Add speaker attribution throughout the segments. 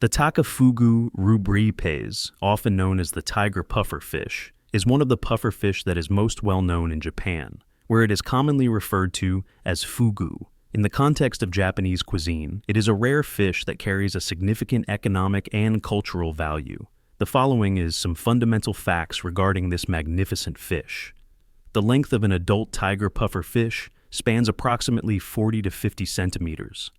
Speaker 1: The Fugu rubripaes, often known as the tiger pufferfish, is one of the pufferfish that is most well known in Japan, where it is commonly referred to as fugu. In the context of Japanese cuisine, it is a rare fish that carries a significant economic and cultural value. The following is some fundamental facts regarding this magnificent fish. The length of an adult tiger pufferfish spans approximately 40 to 50 centimeters.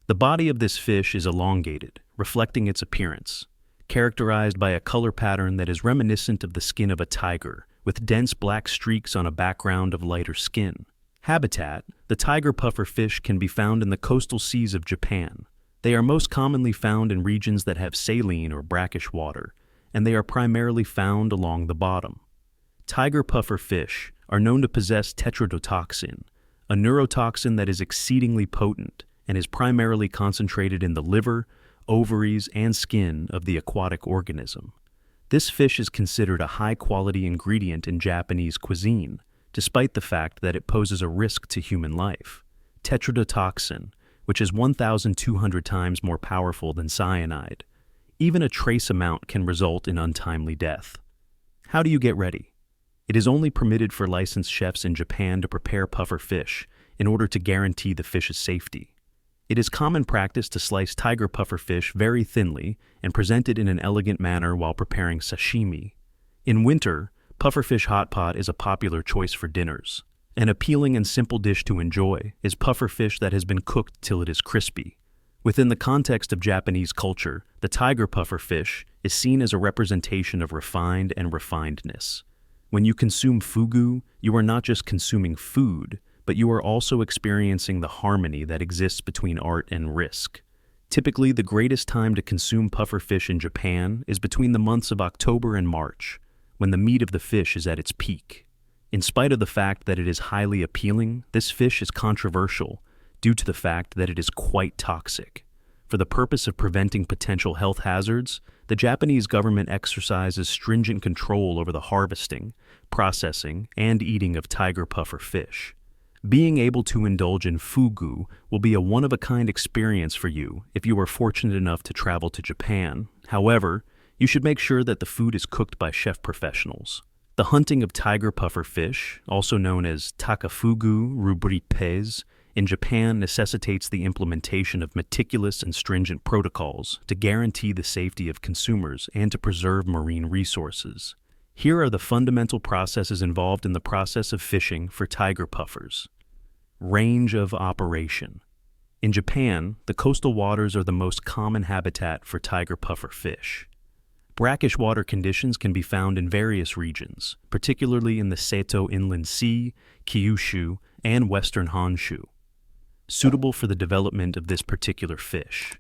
Speaker 1: The body of this fish is elongated, reflecting its appearance, characterized by a color pattern that is reminiscent of the skin of a tiger, with dense black streaks on a background of lighter skin. Habitat: the tiger pufferfish can be found in the coastal seas of Japan. They are most commonly found in regions that have saline or brackish water, and they are primarily found along the bottom. Tiger pufferfish are known to possess tetrodotoxin, a neurotoxin that is exceedingly potent and is primarily concentrated in the liver, ovaries, and skin of the aquatic organism. This fish is considered a high-quality ingredient in Japanese cuisine, despite the fact that it poses a risk to human life. Tetrodotoxin, which is 1,200 times more powerful than cyanide. Even a trace amount can result in untimely death. How do you get ready? It is only permitted for licensed chefs in Japan to prepare puffer fish in order to guarantee the fish's safety. It is common practice to slice tiger puffer fish very thinly and present it in an elegant manner while preparing sashimi. In winter, pufferfish hot pot is a popular choice for dinners. An appealing and simple dish to enjoy is pufferfish that has been cooked till it is crispy. Within the context of Japanese culture, the tiger pufferfish is seen as a representation of refined and refinedness. When you consume fugu, you are not just consuming food, but you are also experiencing the harmony that exists between art and risk. Typically, the greatest time to consume pufferfish in Japan is between the months of October and March, when the meat of the fish is at its peak. In spite of the fact that it is highly appealing, this fish is controversial due to the fact that it is quite toxic. For the purpose of preventing potential health hazards, the Japanese government exercises stringent control over the harvesting, processing, and eating of tiger puffer fish. Being able to indulge in fugu will be a one-of-a-kind experience for you if you are fortunate enough to travel to Japan. However, you should make sure that the food is cooked by chef professionals. The hunting of tiger puffer fish, also known as takafugu rubripaes, in Japan necessitates the implementation of meticulous and stringent protocols to guarantee the safety of consumers and to preserve marine resources. Here are the fundamental processes involved in the process of fishing for tiger puffers. Range of operation. In Japan, the coastal waters are the most common habitat for tiger puffer fish. Brackish water conditions can be found in various regions, particularly in the Seto Inland Sea, Kyushu, and Western Honshu. Suitable for the development of this particular fish.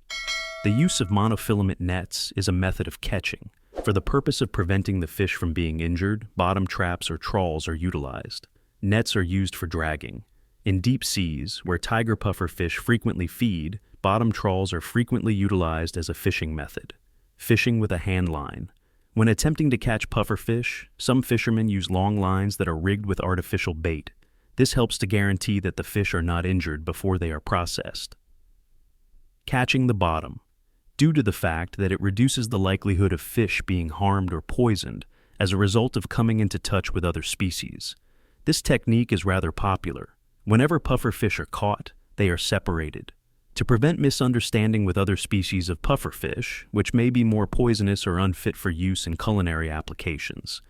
Speaker 1: The use of monofilament nets is a method of catching. For the purpose of preventing the fish from being injured, bottom traps or trawls are utilized. Nets are used for dragging. In deep seas, where tiger puffer fish frequently feed, bottom trawls are frequently utilized as a fishing method. Fishing with a hand line. When attempting to catch puffer fish, some fishermen use long lines that are rigged with artificial bait. This helps to guarantee that the fish are not injured before they are processed. Catching the bottom. Due to the fact that it reduces the likelihood of fish being harmed or poisoned as a result of coming into touch with other species. This technique is rather popular. Whenever puffer fish are caught, they are separated. To prevent misunderstanding with other species of pufferfish, which may be more poisonous or unfit for use in culinary applications,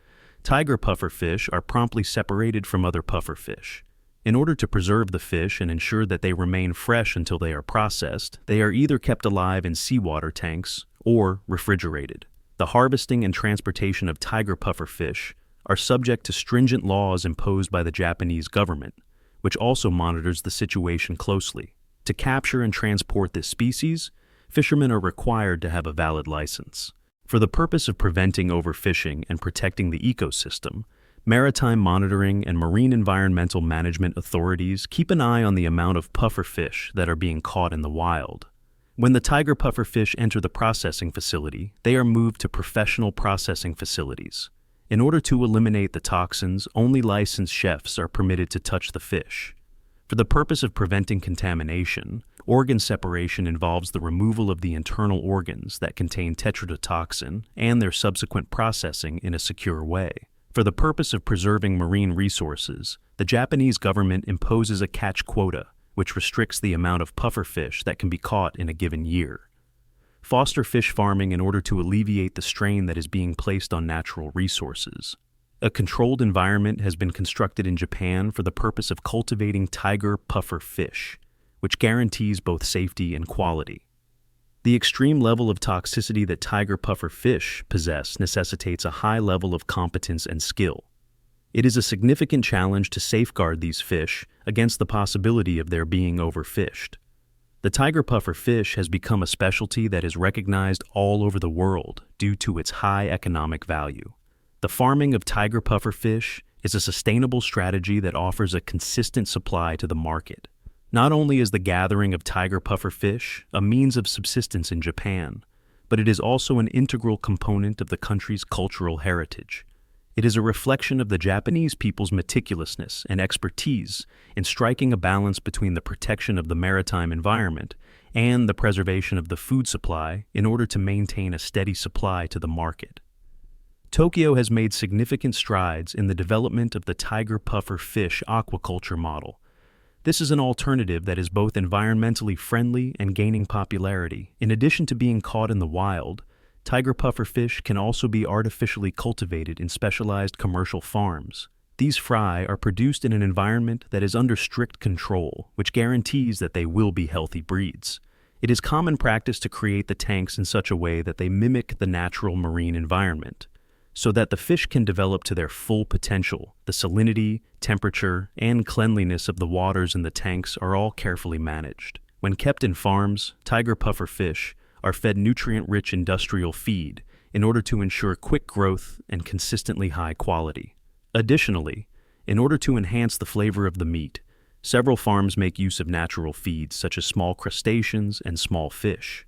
Speaker 1: tiger pufferfish are promptly separated from other pufferfish. In order to preserve the fish and ensure that they remain fresh until they are processed, they are either kept alive in seawater tanks or refrigerated. The harvesting and transportation of tiger pufferfish are subject to stringent laws imposed by the Japanese government, which also monitors the situation closely. To capture and transport this species, fishermen are required to have a valid license. For the purpose of preventing overfishing and protecting the ecosystem, maritime monitoring and marine environmental management authorities keep an eye on the amount of puffer fish that are being caught in the wild. When the tiger puffer fish enter the processing facility, they are moved to professional processing facilities. In order to eliminate the toxins, only licensed chefs are permitted to touch the fish. For the purpose of preventing contamination, Organ separation involves the removal of the internal organs that contain tetrodotoxin and their subsequent processing in a secure way. For the purpose of preserving marine resources, the Japanese government imposes a catch quota, which restricts the amount of pufferfish that can be caught in a given year. Foster fish farming in order to alleviate the strain that is being placed on natural resources. A controlled environment has been constructed in Japan for the purpose of cultivating tiger puffer fish, which guarantees both safety and quality. The extreme level of toxicity that tiger puffer fish possess necessitates a high level of competence and skill. It is a significant challenge to safeguard these fish against the possibility of their being overfished. The tiger puffer fish has become a specialty that is recognized all over the world due to its high economic value. The farming of tiger puffer fish is a sustainable strategy that offers a consistent supply to the market. Not only is the gathering of tiger puffer fish a means of subsistence in Japan, but it is also an integral component of the country's cultural heritage. It is a reflection of the Japanese people's meticulousness and expertise in striking a balance between the protection of the maritime environment and the preservation of the food supply in order to maintain a steady supply to the market. Tokyo has made significant strides in the development of the tiger puffer fish aquaculture model. This is an alternative that is both environmentally friendly and gaining popularity. In addition to being caught in the wild, tiger puffer fish can also be artificially cultivated in specialized commercial farms. These fry are produced in an environment that is under strict control, which guarantees that they will be healthy breeds. It is common practice to create the tanks in such a way that they mimic the natural marine environment, so that the fish can develop to their full potential. The salinity, temperature, and cleanliness of the waters in the tanks are all carefully managed. When kept in farms, tiger puffer fish are fed nutrient-rich industrial feed in order to ensure quick growth and consistently high quality. Additionally, in order to enhance the flavor of the meat, several farms make use of natural feeds such as small crustaceans and small fish.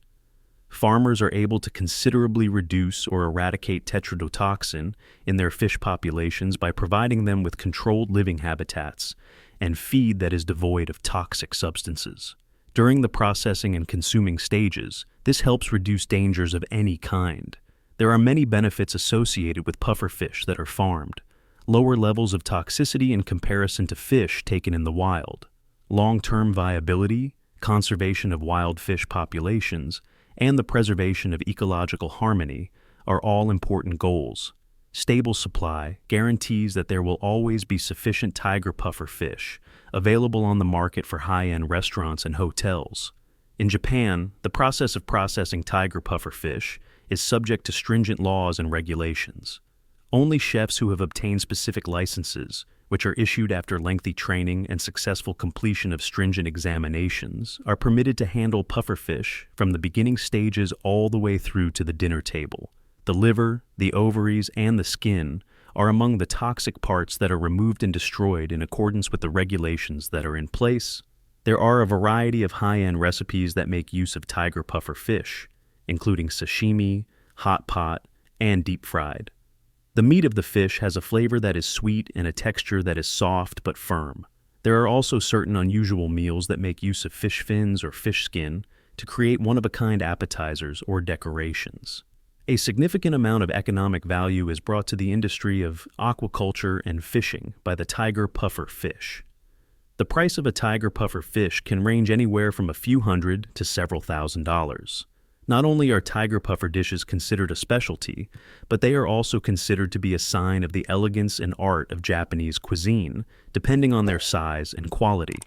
Speaker 1: Farmers are able to considerably reduce or eradicate tetrodotoxin in their fish populations by providing them with controlled living habitats and feed that is devoid of toxic substances. During the processing and consuming stages, this helps reduce dangers of any kind. There are many benefits associated with pufferfish that are farmed. Lower levels of toxicity in comparison to fish taken in the wild. Long-term viability, conservation of wild fish populations, and the preservation of ecological harmony are all important goals. Stable supply guarantees that there will always be sufficient tiger puffer fish available on the market for high-end restaurants and hotels. In Japan, the process of processing tiger puffer fish is subject to stringent laws and regulations. Only chefs who have obtained specific licenses, which are issued after lengthy training and successful completion of stringent examinations, are permitted to handle pufferfish from the beginning stages all the way through to the dinner table. The liver, the ovaries, and the skin are among the toxic parts that are removed and destroyed in accordance with the regulations that are in place. There are a variety of high-end recipes that make use of tiger puffer fish, including sashimi, hot pot, and deep fried. The meat of the fish has a flavor that is sweet and a texture that is soft but firm. There are also certain unusual meals that make use of fish fins or fish skin to create one-of-a-kind appetizers or decorations. A significant amount of economic value is brought to the industry of aquaculture and fishing by the tiger puffer fish. The price of a tiger puffer fish can range anywhere from a few hundred to several $1,000s. Not only are tiger puffer dishes considered a specialty, but they are also considered to be a sign of the elegance and art of Japanese cuisine, depending on their size and quality.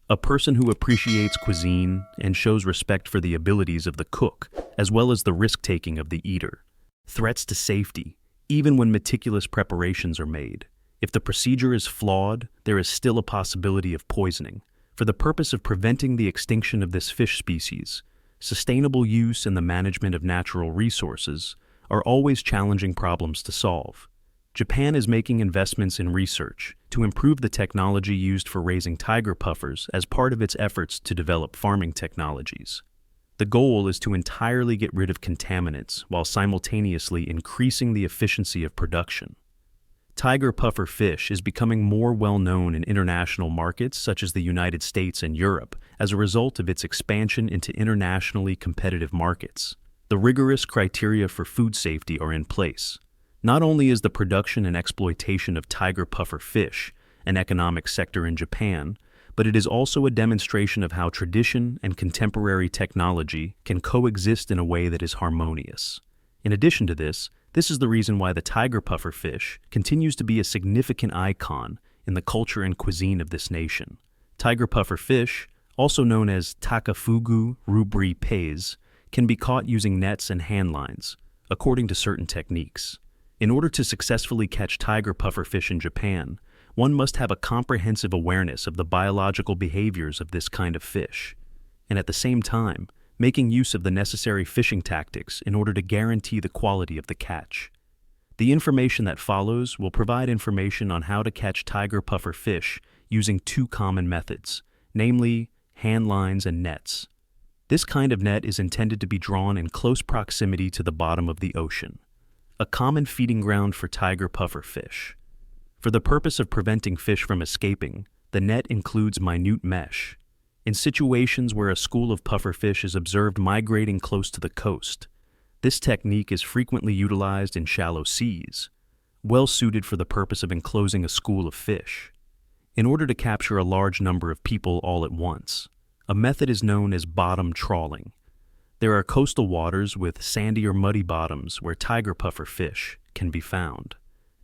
Speaker 1: A person who appreciates cuisine and shows respect for the abilities of the cook, as well as the risk-taking of the eater. Threats to safety, even when meticulous preparations are made. If the procedure is flawed, there is still a possibility of poisoning. For the purpose of preventing the extinction of this fish species, sustainable use and the management of natural resources are always challenging problems to solve. Japan is making investments in research to improve the technology used for raising tiger puffers as part of its efforts to develop farming technologies. The goal is to entirely get rid of contaminants while simultaneously increasing the efficiency of production. Tiger puffer fish is becoming more well-known in international markets such as the United States and Europe as a result of its expansion into internationally competitive markets. The rigorous criteria for food safety are in place. Not only is the production and exploitation of tiger puffer fish an economic sector in Japan, but it is also a demonstration of how tradition and contemporary technology can coexist in a way that is harmonious. In addition to this is the reason why the tiger puffer fish continues to be a significant icon in the culture and cuisine of this nation. Tiger puffer fish, also known as Fugu rubri pays, can be caught using nets and hand lines, according to certain techniques. In order to successfully catch tiger puffer fish in Japan, one must have a comprehensive awareness of the biological behaviors of this kind of fish, and at the same time, making use of the necessary fishing tactics in order to guarantee the quality of the catch. The information that follows will provide information on how to catch tiger puffer fish using two common methods, namely hand lines and nets. This kind of net is intended to be drawn in close proximity to the bottom of the ocean, a common feeding ground for tiger puffer fish. For the purpose of preventing fish from escaping, the net includes minute mesh. In situations where a school of pufferfish is observed migrating close to the coast, this technique is frequently utilized in shallow seas, well suited for the purpose of enclosing a school of fish. In order to capture a large number of people all at once, a method is known as bottom trawling. There are coastal waters with sandy or muddy bottoms where tiger puffer fish can be found,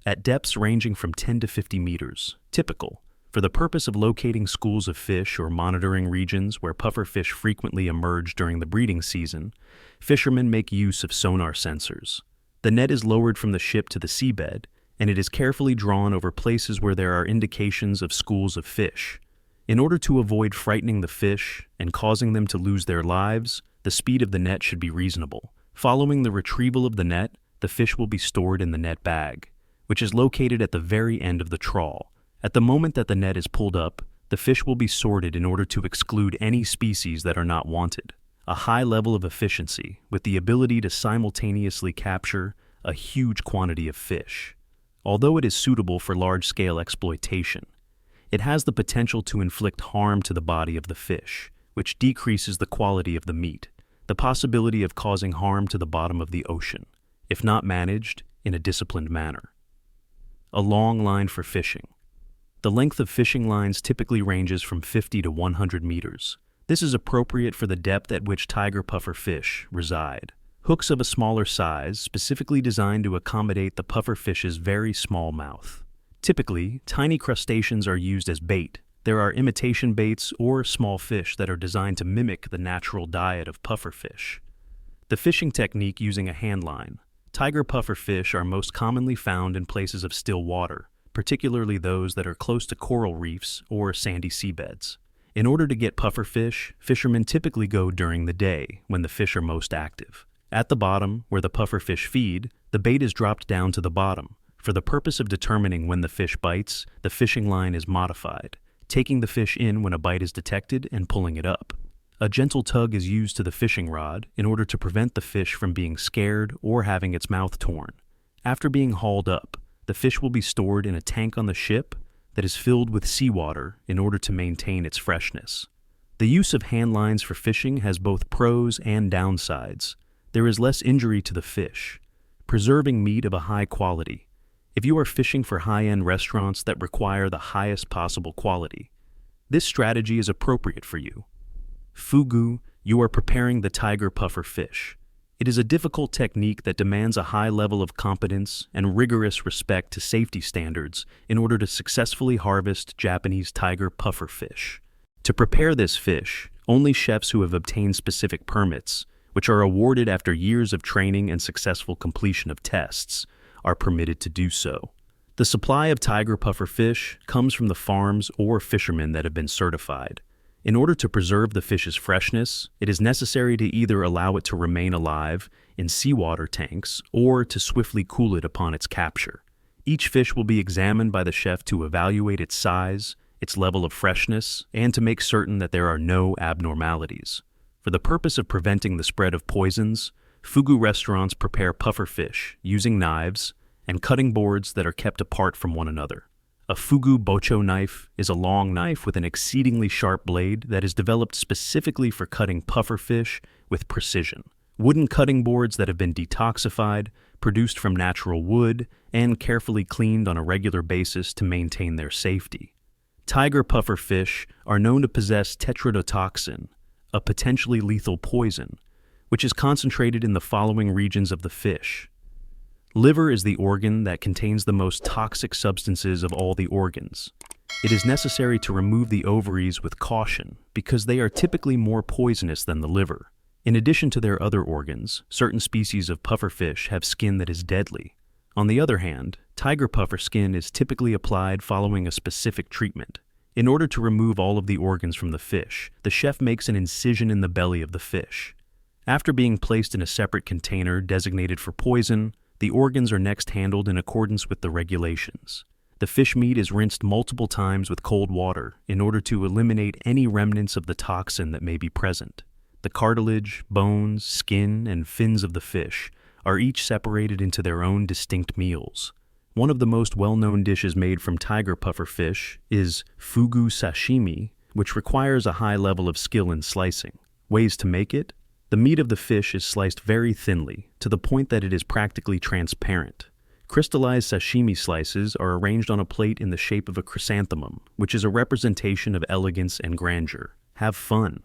Speaker 1: at depths ranging from 10 to 50 meters, typical. For the purpose of locating schools of fish or monitoring regions where pufferfish frequently emerge during the breeding season, fishermen make use of sonar sensors. The net is lowered from the ship to the seabed, and it is carefully drawn over places where there are indications of schools of fish. In order to avoid frightening the fish and causing them to lose their lives, the speed of the net should be reasonable. Following the retrieval of the net, the fish will be stored in the net bag, which is located at the very end of the trawl. At the moment that the net is pulled up, the fish will be sorted in order to exclude any species that are not wanted. A high level of efficiency with the ability to simultaneously capture a huge quantity of fish. Although it is suitable for large-scale exploitation, it has the potential to inflict harm to the body of the fish, which decreases the quality of the meat, the possibility of causing harm to the bottom of the ocean, if not managed in a disciplined manner. A long line for fishing. The length of fishing lines typically ranges from 50 to 100 meters. This is appropriate for the depth at which tiger puffer fish reside. Hooks of a smaller size, specifically designed to accommodate the puffer fish's very small mouth. Typically, tiny crustaceans are used as bait. There are imitation baits or small fish that are designed to mimic the natural diet of puffer fish. The fishing technique using a hand line. Tiger puffer fish are most commonly found in places of still water, particularly those that are close to coral reefs or sandy seabeds. In order to get puffer fish, fishermen typically go during the day when the fish are most active. At the bottom, where the puffer fish feed, the bait is dropped down to the bottom. For the purpose of determining when the fish bites, the fishing line is modified, taking the fish in when a bite is detected and pulling it up. A gentle tug is used to the fishing rod in order to prevent the fish from being scared or having its mouth torn. After being hauled up, the fish will be stored in a tank on the ship that is filled with seawater in order to maintain its freshness. The use of hand lines for fishing has both pros and downsides. There is less injury to the fish, preserving meat of a high quality. If you are fishing for high-end restaurants that require the highest possible quality, this strategy is appropriate for you. Fugu, you are preparing the tiger puffer fish. It is a difficult technique that demands a high level of competence and rigorous respect to safety standards in order to successfully harvest Japanese tiger puffer fish. To prepare this fish, only chefs who have obtained specific permits, which are awarded after years of training and successful completion of tests, are permitted to do so. The supply of tiger puffer fish comes from the farms or fishermen that have been certified. In order to preserve the fish's freshness, it is necessary to either allow it to remain alive in seawater tanks or to swiftly cool it upon its capture. Each fish will be examined by the chef to evaluate its size, its level of freshness, and to make certain that there are no abnormalities. For the purpose of preventing the spread of poisons, Fugu restaurants prepare puffer fish using knives and cutting boards that are kept apart from one another. A fugu bocho knife is a long knife with an exceedingly sharp blade that is developed specifically for cutting pufferfish with precision. Wooden cutting boards that have been detoxified, produced from natural wood, and carefully cleaned on a regular basis to maintain their safety. Tiger pufferfish are known to possess tetrodotoxin, a potentially lethal poison, which is concentrated in the following regions of the fish. Liver is the organ that contains the most toxic substances of all the organs. It is necessary to remove the ovaries with caution because they are typically more poisonous than the liver. In addition to their other organs, certain species of pufferfish have skin that is deadly. On the other hand, tiger puffer skin is typically applied following a specific treatment. In order to remove all of the organs from the fish, the chef makes an incision in the belly of the fish. After being placed in a separate container designated for poison, the organs are next handled in accordance with the regulations. The fish meat is rinsed multiple times with cold water in order to eliminate any remnants of the toxin that may be present. The cartilage, bones, skin, and fins of the fish are each separated into their own distinct meals. One of the most well-known dishes made from tiger puffer fish is fugu sashimi, which requires a high level of skill in slicing. Ways to make it? The meat of the fish is sliced very thinly, to the point that it is practically transparent. Crystallized sashimi slices are arranged on a plate in the shape of a chrysanthemum, which is a representation of elegance and grandeur. Have fun!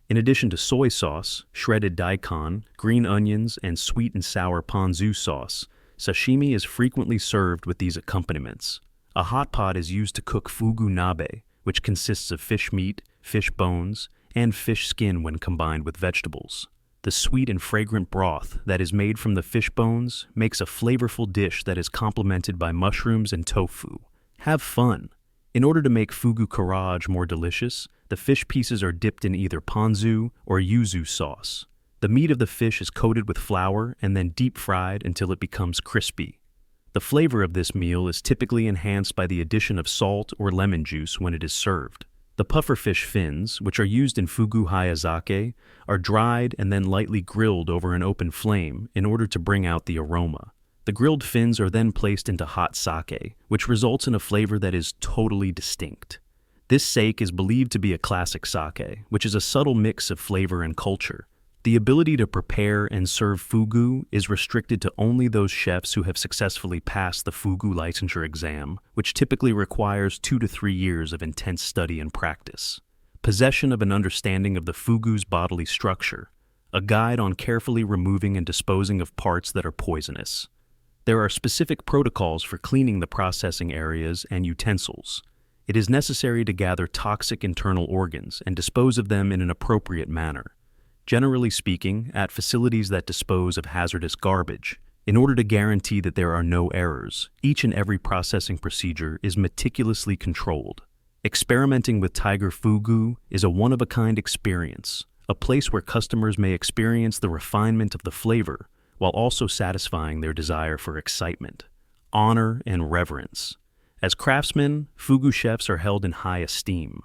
Speaker 1: In addition to soy sauce, shredded daikon, green onions, and sweet and sour ponzu sauce, sashimi is frequently served with these accompaniments. A hot pot is used to cook fugu nabe, which consists of fish meat, fish bones, and fish skin when combined with vegetables. The sweet and fragrant broth that is made from the fish bones makes a flavorful dish that is complemented by mushrooms and tofu. Have fun! In order to make fugu karaage more delicious, the fish pieces are dipped in either ponzu or yuzu sauce. The meat of the fish is coated with flour and then deep fried until it becomes crispy. The flavor of this meal is typically enhanced by the addition of salt or lemon juice when it is served. The pufferfish fins, which are used in fugu hayazake, are dried and then lightly grilled over an open flame in order to bring out the aroma. The grilled fins are then placed into hot sake, which results in a flavor that is totally distinct. This sake is believed to be a classic sake, which is a subtle mix of flavor and culture. The ability to prepare and serve fugu is restricted to only those chefs who have successfully passed the fugu licensure exam, which typically requires 2 to 3 years of intense study and practice. Possession of an understanding of the fugu's bodily structure, a guide on carefully removing and disposing of parts that are poisonous. There are specific protocols for cleaning the processing areas and utensils. It is necessary to gather toxic internal organs and dispose of them in an appropriate manner. Generally speaking, at facilities that dispose of hazardous garbage, in order to guarantee that there are no errors, each and every processing procedure is meticulously controlled. Experimenting with tiger fugu is a one-of-a-kind experience, a place where customers may experience the refinement of the flavor while also satisfying their desire for excitement, honor, and reverence. As craftsmen, fugu chefs are held in high esteem,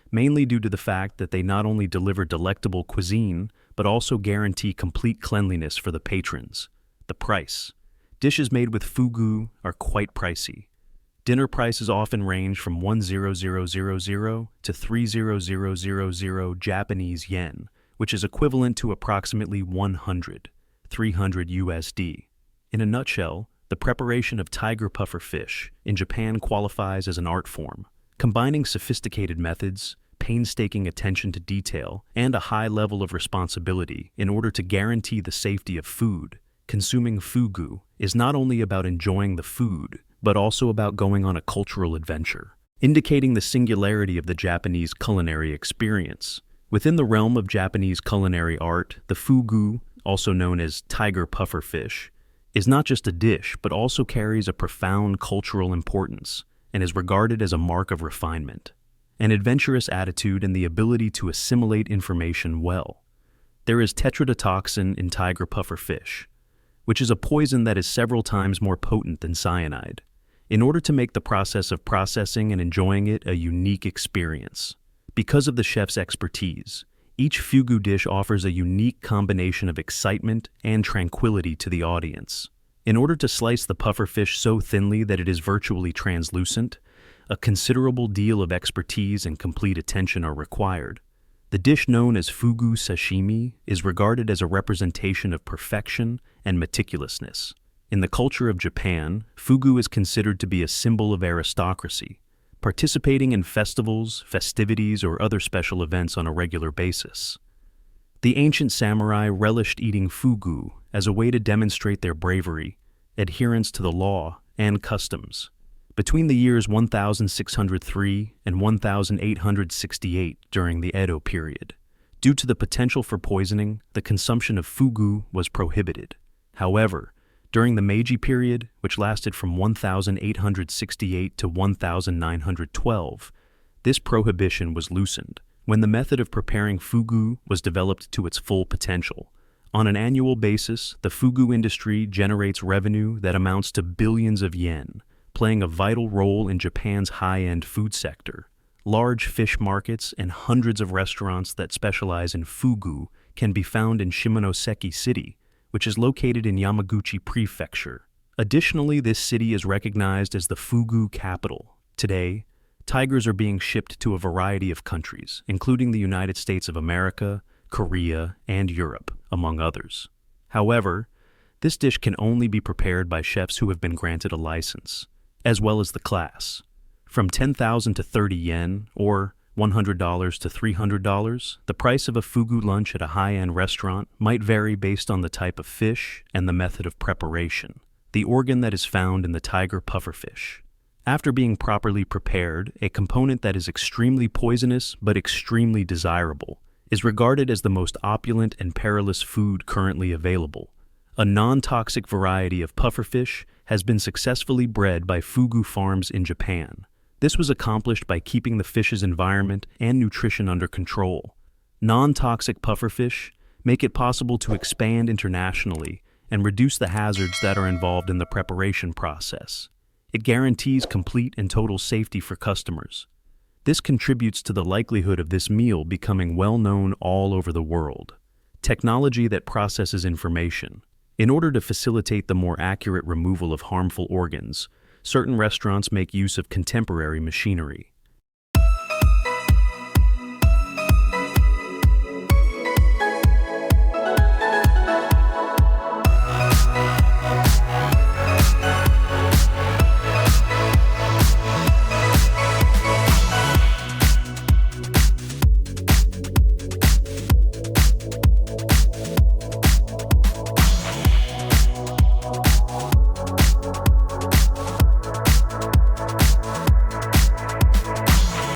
Speaker 1: mainly due to the fact that they not only deliver delectable cuisine, but also guarantee complete cleanliness for the patrons. The price. Dishes made with fugu are quite pricey. Dinner prices often range from 100,000 to 300,000 Japanese yen, which is equivalent to approximately 300 USD. In a nutshell, the preparation of tiger puffer fish in Japan qualifies as an art form, combining sophisticated methods, painstaking attention to detail, and a high level of responsibility in order to guarantee the safety of food. Consuming fugu is not only about enjoying the food, but also about going on a cultural adventure, indicating the singularity of the Japanese culinary experience. Within the realm of Japanese culinary art, the fugu, also known as tiger puffer fish, is not just a dish, but also carries a profound cultural importance and is regarded as a mark of refinement, an adventurous attitude, and the ability to assimilate information well. There is tetrodotoxin in tiger puffer fish, which is a poison that is several times more potent than cyanide, in order to make the process of processing and enjoying it a unique experience. Because of the chef's expertise, each fugu dish offers a unique combination of excitement and tranquility to the audience. In order to slice the pufferfish so thinly that it is virtually translucent, a considerable deal of expertise and complete attention are required. The dish known as fugu sashimi is regarded as a representation of perfection and meticulousness. In the culture of Japan, fugu is considered to be a symbol of aristocracy, participating in festivals, festivities, or other special events on a regular basis. The ancient samurai relished eating fugu as a way to demonstrate their bravery, adherence to the law, and customs. Between the years 1603 and 1868 during the Edo period, due to the potential for poisoning, the consumption of fugu was prohibited. However, during the Meiji period, which lasted from 1868 to 1912, this prohibition was loosened when the method of preparing fugu was developed to its full potential. On an annual basis, the fugu industry generates revenue that amounts to billions of yen, playing a vital role in Japan's high-end food sector. Large fish markets and hundreds of restaurants that specialize in fugu can be found in Shimonoseki City, which is located in Yamaguchi Prefecture. Additionally, this city is recognized as the fugu capital. Today, tigers are being shipped to a variety of countries, including the United States of America, Korea, and Europe, among others. However, this dish can only be prepared by chefs who have been granted a license, as well as the class. From 10,000 to 30 yen, or $100 to $300, the price of a fugu lunch at a high-end restaurant might vary based on the type of fish and the method of preparation, the organ that is found in the tiger pufferfish. After being properly prepared, a component that is extremely poisonous but extremely desirable is regarded as the most opulent and perilous food currently available. A non-toxic variety of pufferfish has been successfully bred by fugu farms in Japan. This was accomplished by keeping the fish's environment and nutrition under control. Non-toxic pufferfish make it possible to expand internationally and reduce the hazards that are involved in the preparation process. It guarantees complete and total safety for customers. This contributes to the likelihood of this meal becoming well known all over the world. Technology that processes information. In order to facilitate the more accurate removal of harmful organs, certain restaurants make use of contemporary machinery.